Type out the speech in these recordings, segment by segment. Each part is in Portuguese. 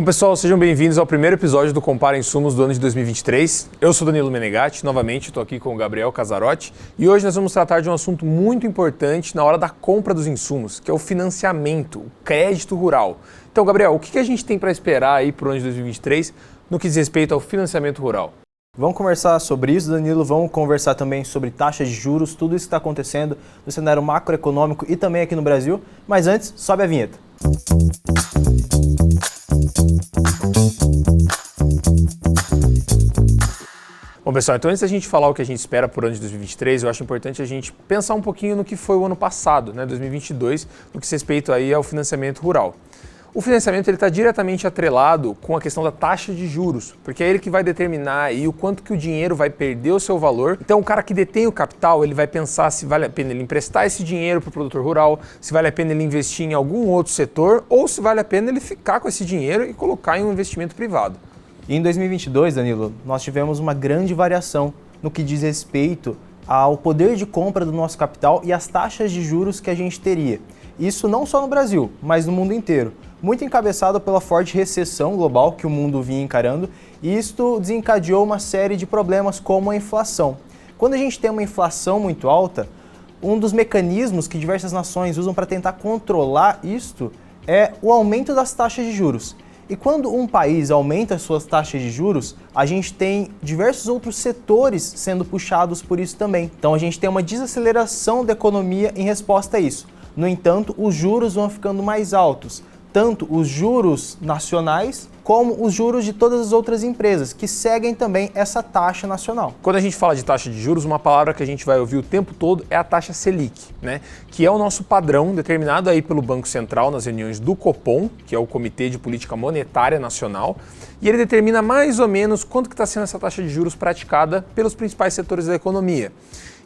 Bom, pessoal, sejam bem-vindos ao primeiro episódio do Compara Insumos do ano de 2023. Eu sou Danilo Menegatti, novamente estou aqui com o Gabriel Casarotti e hoje nós vamos tratar de um assunto muito importante na hora da compra dos insumos, que é o financiamento, o crédito rural. Então, Gabriel, o que a gente tem para esperar aí para o ano de 2023 no que diz respeito ao financiamento rural? Vamos conversar sobre isso, Danilo, vamos conversar também sobre taxas de juros, tudo isso que está acontecendo no cenário macroeconômico e também aqui no Brasil. Mas antes, sobe a vinheta. Bom, pessoal, então antes da gente falar o que a gente espera por ano de 2023, eu acho importante a gente pensar um pouquinho no que foi o ano passado, 2022, no que diz respeito aí ao financiamento rural. O financiamento está diretamente atrelado com a questão da taxa de juros, porque é ele que vai determinar aí o quanto que o dinheiro vai perder o seu valor. Então o cara que detém o capital, ele vai pensar se vale a pena ele emprestar esse dinheiro para o produtor rural, se vale a pena ele investir em algum outro setor ou se vale a pena ele ficar com esse dinheiro e colocar em um investimento privado. E em 2022, Danilo, nós tivemos uma grande variação no que diz respeito ao poder de compra do nosso capital e as taxas de juros que a gente teria. Isso não só no Brasil, mas no mundo inteiro. Muito encabeçado pela forte recessão global que o mundo vinha encarando, e isto desencadeou uma série de problemas como a inflação. Quando a gente tem uma inflação muito alta, um dos mecanismos que diversas nações usam para tentar controlar isto é o aumento das taxas de juros. E quando um país aumenta as suas taxas de juros, a gente tem diversos outros setores sendo puxados por isso também. Então a gente tem uma desaceleração da economia em resposta a isso. No entanto, os juros vão ficando mais altos, tanto os juros nacionais como os juros de todas as outras empresas, que seguem também essa taxa nacional. Quando a gente fala de taxa de juros, uma palavra que a gente vai ouvir o tempo todo é a taxa Selic, que é o nosso padrão determinado aí pelo Banco Central nas reuniões do Copom, que é o Comitê de Política Monetária Nacional, e ele determina mais ou menos quanto que está sendo essa taxa de juros praticada pelos principais setores da economia.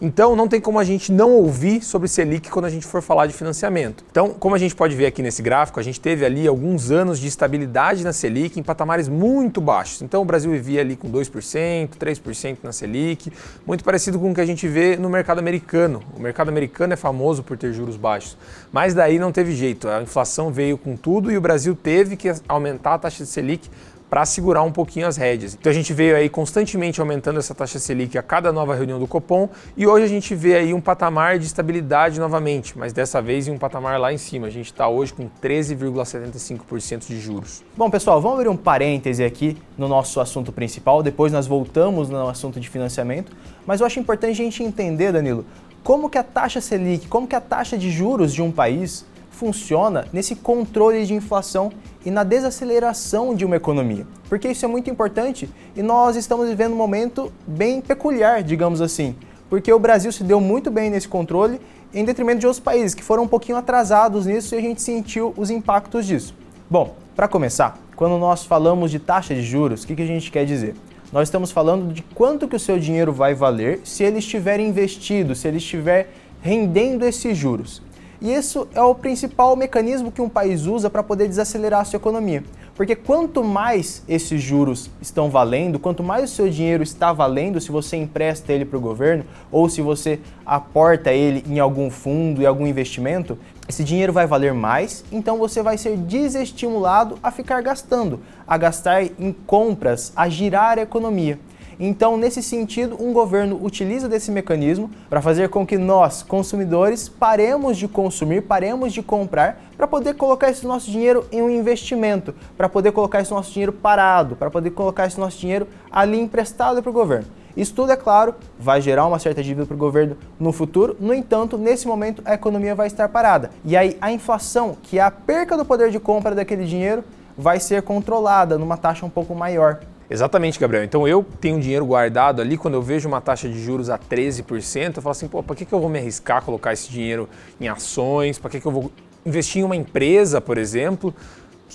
Então, não tem como a gente não ouvir sobre Selic quando a gente for falar de financiamento. Então, como a gente pode ver aqui nesse gráfico, a gente teve ali alguns anos de estabilidade na Selic em patamares muito baixos. Então, o Brasil vivia ali com 2%, 3% na Selic, muito parecido com o que a gente vê no mercado americano. O mercado americano é famoso por ter juros baixos, mas daí não teve jeito. A inflação veio com tudo e o Brasil teve que aumentar a taxa de Selic para segurar um pouquinho as rédeas. Então a gente veio aí constantemente aumentando essa taxa Selic a cada nova reunião do Copom e hoje a gente vê aí um patamar de estabilidade novamente, mas dessa vez em um patamar lá em cima. A gente está hoje com 13,75% de juros. Bom, pessoal, vamos abrir um parêntese aqui no nosso assunto principal, depois nós voltamos no assunto de financiamento, mas eu acho importante a gente entender, Danilo, como que a taxa Selic, como que a taxa de juros de um país funciona nesse controle de inflação e na desaceleração de uma economia. Porque isso é muito importante e nós estamos vivendo um momento bem peculiar, digamos assim, porque o Brasil se deu muito bem nesse controle em detrimento de outros países que foram um pouquinho atrasados nisso e a gente sentiu os impactos disso. Bom, para começar, quando nós falamos de taxa de juros, o que a gente quer dizer? Nós estamos falando de quanto que o seu dinheiro vai valer se ele estiver investido, se ele estiver rendendo esses juros. E isso é o principal mecanismo que um país usa para poder desacelerar a sua economia. Porque quanto mais esses juros estão valendo, quanto mais o seu dinheiro está valendo, se você empresta ele para o governo ou se você aporta ele em algum fundo e algum investimento, esse dinheiro vai valer mais, então você vai ser desestimulado a ficar gastando, a gastar em compras, a girar a economia. Então, nesse sentido, um governo utiliza desse mecanismo para fazer com que nós, consumidores, paremos de consumir, paremos de comprar, para poder colocar esse nosso dinheiro em um investimento, para poder colocar esse nosso dinheiro parado, para poder colocar esse nosso dinheiro ali emprestado para o governo. Isso tudo, é claro, vai gerar uma certa dívida para o governo no futuro, no entanto, nesse momento a economia vai estar parada. E aí a inflação, que é a perca do poder de compra daquele dinheiro, vai ser controlada numa taxa um pouco maior. Exatamente, Gabriel. Então eu tenho dinheiro guardado ali, quando eu vejo uma taxa de juros a 13%, eu falo assim, para que eu vou me arriscar a colocar esse dinheiro em ações? Para que eu vou investir em uma empresa, por exemplo,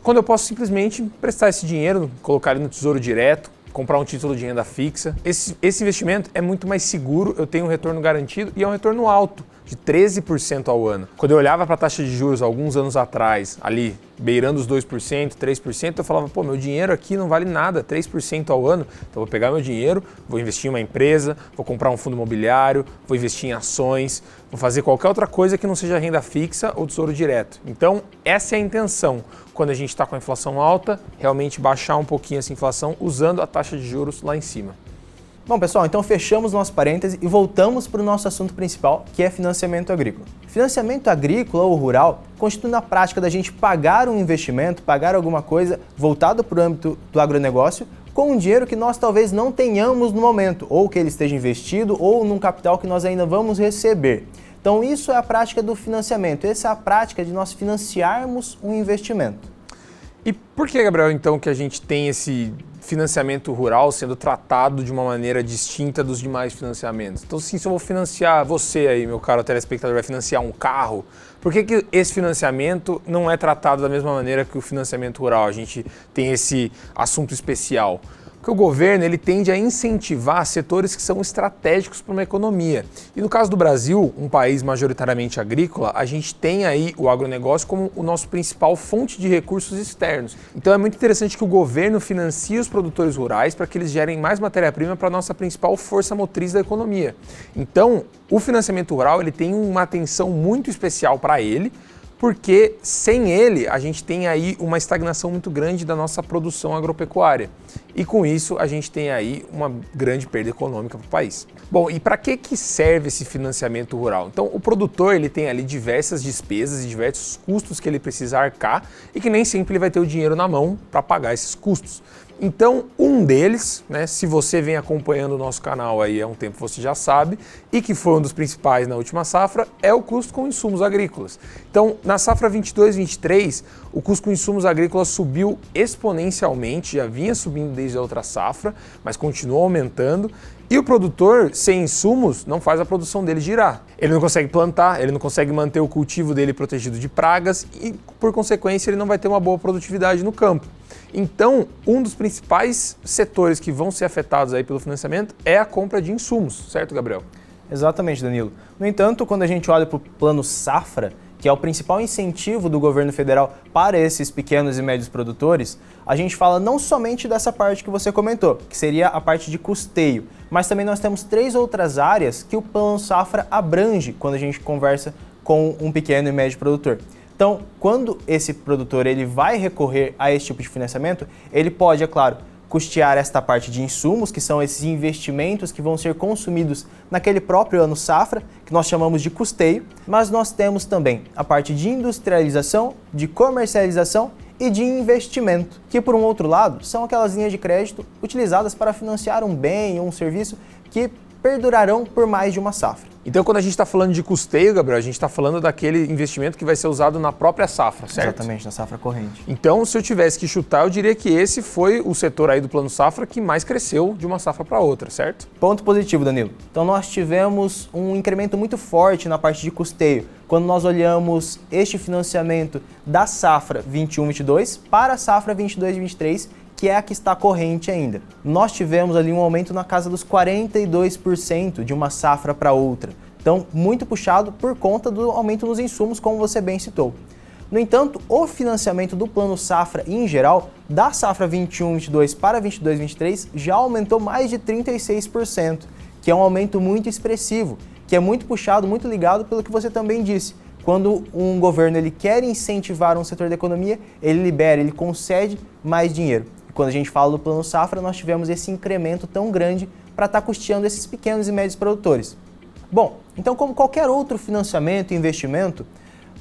quando eu posso simplesmente emprestar esse dinheiro, colocar ele no Tesouro Direto, comprar um título de renda fixa? Esse investimento é muito mais seguro, eu tenho um retorno garantido e é um retorno alto. de 13% ao ano. Quando eu olhava para a taxa de juros alguns anos atrás, ali beirando os 2%, 3%, eu falava, pô, meu dinheiro aqui não vale nada, 3% ao ano, então eu vou pegar meu dinheiro, vou investir em uma empresa, vou comprar um fundo imobiliário, vou investir em ações, vou fazer qualquer outra coisa que não seja renda fixa ou tesouro direto. Então, essa é a intenção. Quando a gente está com a inflação alta, realmente baixar um pouquinho essa inflação usando a taxa de juros lá em cima. Bom, pessoal, então fechamos nosso parêntese e voltamos para o nosso assunto principal, que é financiamento agrícola. Financiamento agrícola ou rural constitui na prática da gente pagar um investimento, pagar alguma coisa voltado para o âmbito do agronegócio com um dinheiro que nós talvez não tenhamos no momento, ou que ele esteja investido, ou num capital que nós ainda vamos receber. Então isso é a prática do financiamento, essa é a prática de nós financiarmos um investimento. E por que, Gabriel, então, que a gente tem esse financiamento rural sendo tratado de uma maneira distinta dos demais financiamentos? Então, assim, se eu vou financiar você aí, meu caro telespectador, vai financiar um carro, por que esse financiamento não é tratado da mesma maneira que o financiamento rural? A gente tem esse assunto especial. Porque o governo ele tende a incentivar setores que são estratégicos para uma economia. E no caso do Brasil, um país majoritariamente agrícola, a gente tem aí o agronegócio como o nosso principal fonte de recursos externos. Então é muito interessante que o governo financie os produtores rurais para que eles gerem mais matéria-prima para a nossa principal força motriz da economia. Então, o financiamento rural ele tem uma atenção muito especial para ele, porque sem ele a gente tem aí uma estagnação muito grande da nossa produção agropecuária. E com isso a gente tem aí uma grande perda econômica para o país. Bom, e para que serve esse financiamento rural? Então o produtor ele tem ali diversas despesas e diversos custos que ele precisa arcar e que nem sempre ele vai ter o dinheiro na mão para pagar esses custos. Então, um deles, né, se você vem acompanhando o nosso canal aí há um tempo, você já sabe, e que foi um dos principais na última safra, é o custo com insumos agrícolas. Então, na safra 22-23, o custo com insumos agrícolas subiu exponencialmente, já vinha subindo desde a outra safra, mas continuou aumentando. E o produtor, sem insumos, não faz a produção dele girar. Ele não consegue plantar, ele não consegue manter o cultivo dele protegido de pragas e, por consequência, ele não vai ter uma boa produtividade no campo. Então, um dos principais setores que vão ser afetados aí pelo financiamento é a compra de insumos, certo, Gabriel? Exatamente, Danilo. No entanto, quando a gente olha para o Plano Safra, que é o principal incentivo do governo federal para esses pequenos e médios produtores, a gente fala não somente dessa parte que você comentou, que seria a parte de custeio, mas também nós temos 3 outras áreas que o Plano Safra abrange quando a gente conversa com um pequeno e médio produtor. Então, quando esse produtor ele vai recorrer a esse tipo de financiamento, ele pode, é claro, custear esta parte de insumos, que são esses investimentos que vão ser consumidos naquele próprio ano safra, que nós chamamos de custeio, mas nós temos também a parte de industrialização, de comercialização e de investimento, que por um outro lado são aquelas linhas de crédito utilizadas para financiar um bem ou um serviço que perdurarão por mais de uma safra. Então, quando a gente está falando de custeio, Gabriel, a gente está falando daquele investimento que vai ser usado na própria safra, certo? Exatamente, na safra corrente. Então, se eu tivesse que chutar, eu diria que esse foi o setor aí do Plano Safra que mais cresceu de uma safra para outra, certo? Ponto positivo, Danilo. Então, nós tivemos um incremento muito forte na parte de custeio, quando nós olhamos este financiamento da safra 21-22 para a safra 22-23, que é a que está corrente ainda. Nós tivemos ali um aumento na casa dos 42% de uma safra para outra. Então, muito puxado por conta do aumento nos insumos, como você bem citou. No entanto, o financiamento do Plano Safra em geral, da safra 21-22 para 22-23, já aumentou mais de 36%, que é um aumento muito expressivo, que é muito puxado, muito ligado pelo que você também disse. Quando um governo ele quer incentivar um setor da economia, ele libera, ele concede mais dinheiro. Quando a gente fala do Plano Safra, nós tivemos esse incremento tão grande para estar custeando esses pequenos e médios produtores. Bom, então como qualquer outro financiamento e investimento,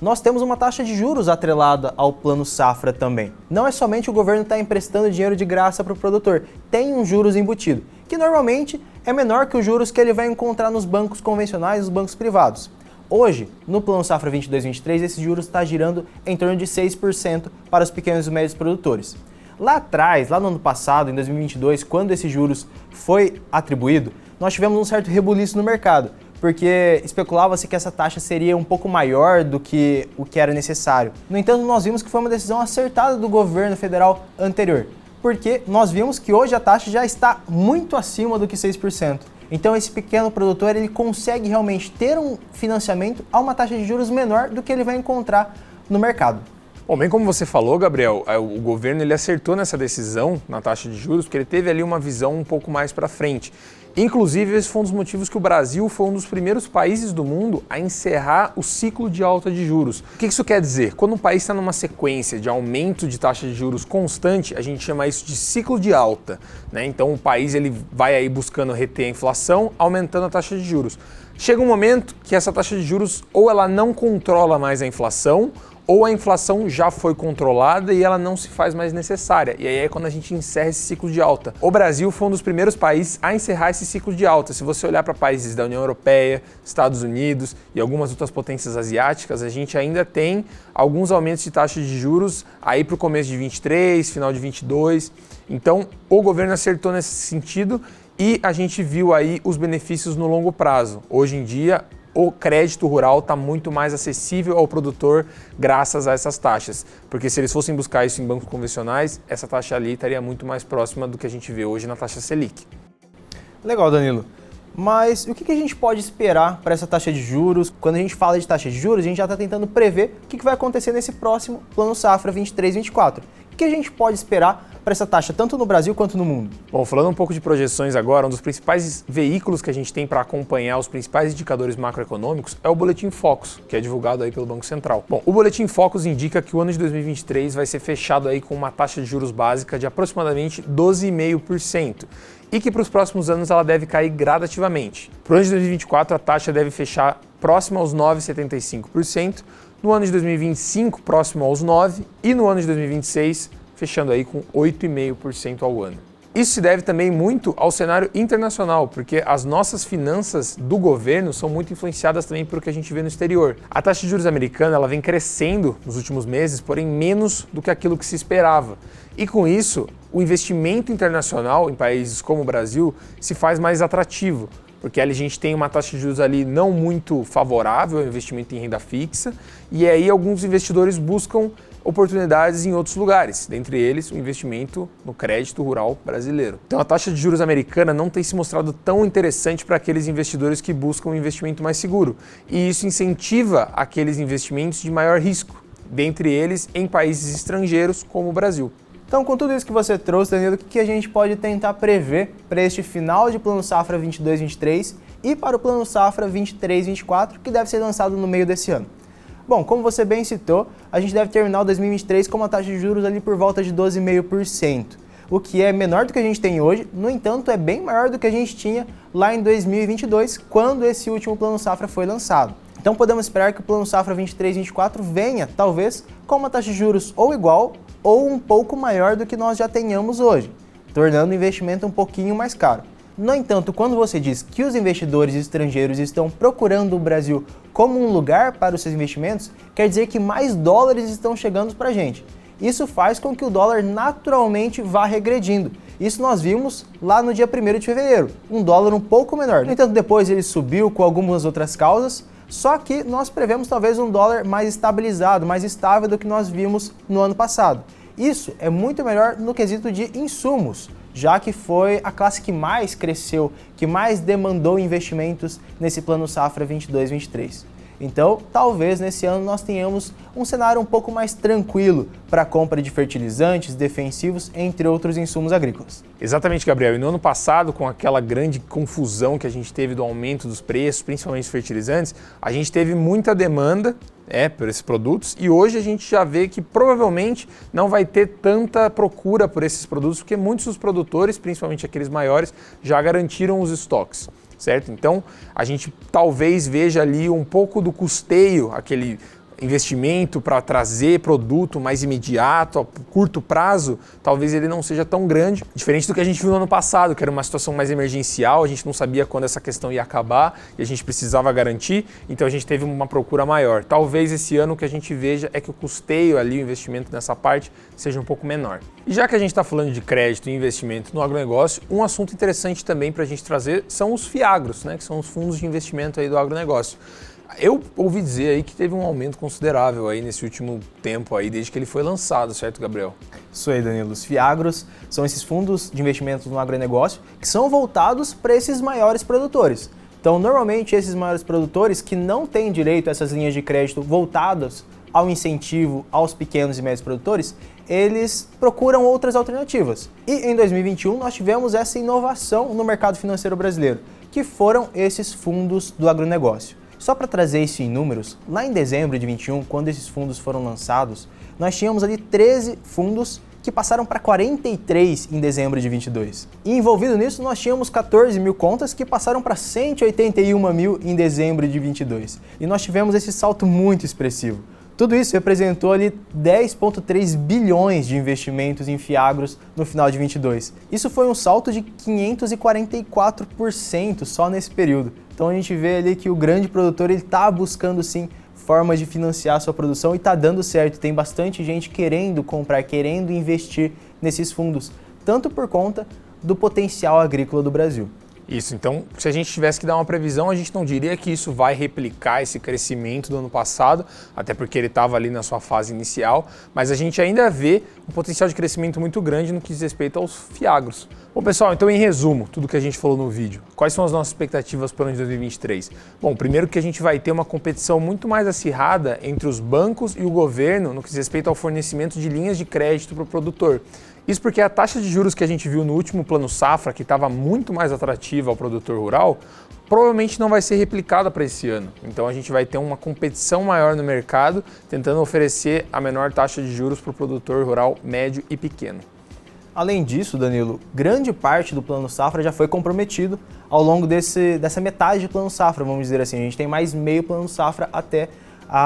nós temos uma taxa de juros atrelada ao Plano Safra também. Não é somente o governo estar emprestando dinheiro de graça para o produtor, tem um juros embutido, que normalmente é menor que os juros que ele vai encontrar nos bancos convencionais, nos bancos privados. Hoje, no Plano Safra 22-23, esse juros está girando em torno de 6% para os pequenos e médios produtores. Lá atrás, lá no ano passado, em 2022, quando esse juros foi atribuído, nós tivemos um certo rebuliço no mercado, porque especulava-se que essa taxa seria um pouco maior do que o que era necessário. No entanto, nós vimos que foi uma decisão acertada do governo federal anterior. porque nós vimos que hoje a taxa já está muito acima do que 6%. Então esse pequeno produtor ele consegue realmente ter um financiamento a uma taxa de juros menor do que ele vai encontrar no mercado. Bom, bem como você falou, Gabriel, o governo ele acertou nessa decisão na taxa de juros porque ele teve ali uma visão um pouco mais para frente. Inclusive, esse foi um dos motivos que o Brasil foi um dos primeiros países do mundo a encerrar o ciclo de alta de juros. O que isso quer dizer? Quando um país está numa sequência de aumento de taxa de juros constante, a gente chama isso de ciclo de alta, né? Então o país ele vai aí buscando reter a inflação, aumentando a taxa de juros. Chega um momento que essa taxa de juros ou ela não controla mais a inflação, ou a inflação já foi controlada e ela não se faz mais necessária. E aí é quando a gente encerra esse ciclo de alta. O Brasil foi um dos primeiros países a encerrar esse ciclo de alta. Se você olhar para países da União Europeia, Estados Unidos e algumas outras potências asiáticas, a gente ainda tem alguns aumentos de taxa de juros aí para o começo de 23, final de 22. Então, o governo acertou nesse sentido e a gente viu aí os benefícios no longo prazo. Hoje em dia, o crédito rural está muito mais acessível ao produtor graças a essas taxas. Porque se eles fossem buscar isso em bancos convencionais, essa taxa ali estaria muito mais próxima do que a gente vê hoje na taxa Selic. Legal, Danilo. Mas o que a gente pode esperar para essa taxa de juros? Quando a gente fala de taxa de juros, a gente já está tentando prever o que vai acontecer nesse próximo Plano Safra 23-24. O que a gente pode esperar para essa taxa, tanto no Brasil quanto no mundo? Bom, falando um pouco de projeções agora, um dos principais veículos que a gente tem para acompanhar os principais indicadores macroeconômicos é o Boletim Focus, que é divulgado aí pelo Banco Central. Bom, o Boletim Focus indica que o ano de 2023 vai ser fechado aí com uma taxa de juros básica de aproximadamente 12,5%. E que para os próximos anos ela deve cair gradativamente. Para o ano de 2024, a taxa deve fechar próxima aos 9,75%, no ano de 2025 próximo aos 9% e no ano de 2026 fechando aí com 8,5% ao ano. Isso se deve também muito ao cenário internacional, porque as nossas finanças do governo são muito influenciadas também pelo que a gente vê no exterior. A taxa de juros americana ela vem crescendo nos últimos meses, porém menos do que aquilo que se esperava. E com isso, o investimento internacional em países como o Brasil se faz mais atrativo, porque ali a gente tem uma taxa de juros ali não muito favorável ao investimento em renda fixa, e aí alguns investidores buscam oportunidades em outros lugares, dentre eles o investimento no crédito rural brasileiro. Então a taxa de juros americana não tem se mostrado tão interessante para aqueles investidores que buscam um investimento mais seguro, e isso incentiva aqueles investimentos de maior risco, dentre eles em países estrangeiros como o Brasil. Então, com tudo isso que você trouxe, Danilo, o que a gente pode tentar prever para este final de Plano Safra 22-23 e para o Plano Safra 23-24, que deve ser lançado no meio desse ano? Bom, como você bem citou, a gente deve terminar o 2023 com uma taxa de juros ali por volta de 12,5%, o que é menor do que a gente tem hoje, no entanto, é bem maior do que a gente tinha lá em 2022, quando esse último Plano Safra foi lançado. Então, podemos esperar que o Plano Safra 23-24 venha, talvez, com uma taxa de juros ou igual ou um pouco maior do que nós já tenhamos hoje, tornando o investimento um pouquinho mais caro. No entanto, quando você diz que os investidores estrangeiros estão procurando o Brasil como um lugar para os seus investimentos, quer dizer que mais dólares estão chegando para a gente. Isso faz com que o dólar naturalmente vá regredindo. Isso nós vimos lá no dia 1º de fevereiro, um dólar um pouco menor. No entanto, depois ele subiu com algumas outras causas, só que nós prevemos talvez um dólar mais estabilizado, mais estável do que nós vimos no ano passado. Isso é muito melhor no quesito de insumos, já que foi a classe que mais cresceu, que mais demandou investimentos nesse Plano Safra 22-23. Então, talvez nesse ano nós tenhamos um cenário um pouco mais tranquilo para a compra de fertilizantes, defensivos, entre outros insumos agrícolas. Exatamente, Gabriel. E no ano passado, com aquela grande confusão que a gente teve do aumento dos preços, principalmente os fertilizantes, a gente teve muita demanda por esses produtos e hoje a gente já vê que provavelmente não vai ter tanta procura por esses produtos, porque muitos dos produtores, principalmente aqueles maiores, já garantiram os estoques. Certo? Então, a gente talvez veja ali um pouco do custeio, aquele investimento para trazer produto mais imediato, a curto prazo, talvez ele não seja tão grande, diferente do que a gente viu no ano passado, que era uma situação mais emergencial, a gente não sabia quando essa questão ia acabar e a gente precisava garantir, então a gente teve uma procura maior. Talvez esse ano o que a gente veja é que o custeio ali, o investimento nessa parte, seja um pouco menor. E já que a gente está falando de crédito e investimento no agronegócio, um assunto interessante também para a gente trazer são os FIAGROS, né, que são os fundos de investimento aí do agronegócio. Eu ouvi dizer aí que teve um aumento considerável aí nesse último tempo aí, desde que ele foi lançado, certo, Gabriel? Isso aí, Danilo. Os FIAGROS são esses fundos de investimentos no agronegócio que são voltados para esses maiores produtores. Então, normalmente, esses maiores produtores que não têm direito a essas linhas de crédito voltadas ao incentivo aos pequenos e médios produtores, eles procuram outras alternativas. E em 2021 nós tivemos essa inovação no mercado financeiro brasileiro, que foram esses fundos do agronegócio. Só para trazer isso em números, lá em dezembro de 2021, quando esses fundos foram lançados, nós tínhamos ali 13 fundos que passaram para 43 em dezembro de 22. E envolvido nisso, nós tínhamos 14 mil contas que passaram para 181 mil em dezembro de 22. E nós tivemos esse salto muito expressivo. Tudo isso representou ali 10,3 bilhões de investimentos em FIAGROS no final de 22. Isso foi um salto de 544% só nesse período. Então a gente vê ali que o grande produtor está buscando sim formas de financiar a sua produção e está dando certo. Tem bastante gente querendo comprar, querendo investir nesses fundos, tanto por conta do potencial agrícola do Brasil. Isso, então se a gente tivesse que dar uma previsão, a gente não diria que isso vai replicar esse crescimento do ano passado, até porque ele estava ali na sua fase inicial, mas a gente ainda vê um potencial de crescimento muito grande no que diz respeito aos FIAGROS. Bom pessoal, então em resumo, tudo que a gente falou no vídeo, quais são as nossas expectativas para o ano de 2023? Bom, primeiro que a gente vai ter uma competição muito mais acirrada entre os bancos e o governo no que diz respeito ao fornecimento de linhas de crédito para o produtor. Isso porque a taxa de juros que a gente viu no último plano safra, que estava muito mais atrativa ao produtor rural, provavelmente não vai ser replicada para esse ano. Então a gente vai ter uma competição maior no mercado, tentando oferecer a menor taxa de juros para o produtor rural médio e pequeno. Além disso, Danilo, grande parte do plano safra já foi comprometido ao longo dessa metade do plano safra, vamos dizer assim. A gente tem mais meio plano safra até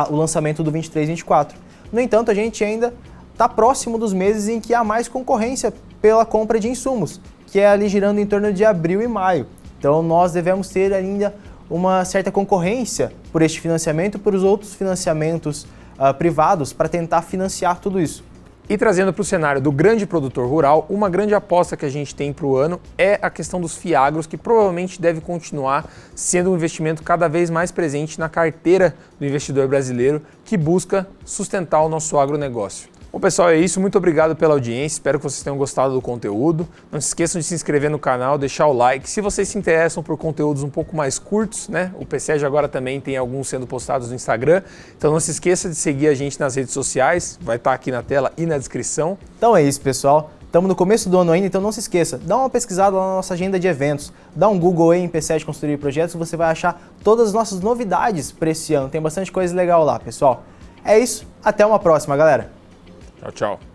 o lançamento do 23-24. No entanto, a gente ainda está próximo dos meses em que há mais concorrência pela compra de insumos, que é ali girando em torno de abril e maio. Então nós devemos ter ainda uma certa concorrência por este financiamento e por os outros financiamentos privados para tentar financiar tudo isso. E trazendo para o cenário do grande produtor rural, uma grande aposta que a gente tem para o ano é a questão dos FIAGROS, que provavelmente deve continuar sendo um investimento cada vez mais presente na carteira do investidor brasileiro que busca sustentar o nosso agronegócio. Bom pessoal, é isso. Muito obrigado pela audiência. Espero que vocês tenham gostado do conteúdo. Não se esqueçam de se inscrever no canal, deixar o like. Se vocês se interessam por conteúdos um pouco mais curtos, né? O PCEG agora também tem alguns sendo postados no Instagram. Então não se esqueça de seguir a gente nas redes sociais. Vai estar aqui na tela e na descrição. Então é isso, pessoal. Estamos no começo do ano ainda, então não se esqueça. Dá uma pesquisada lá na nossa agenda de eventos. Dá um Google aí em PCEG Consultoria e Projetos e você vai achar todas as nossas novidades para esse ano. Tem bastante coisa legal lá, pessoal. É isso. Até uma próxima, galera. Tchau, tchau.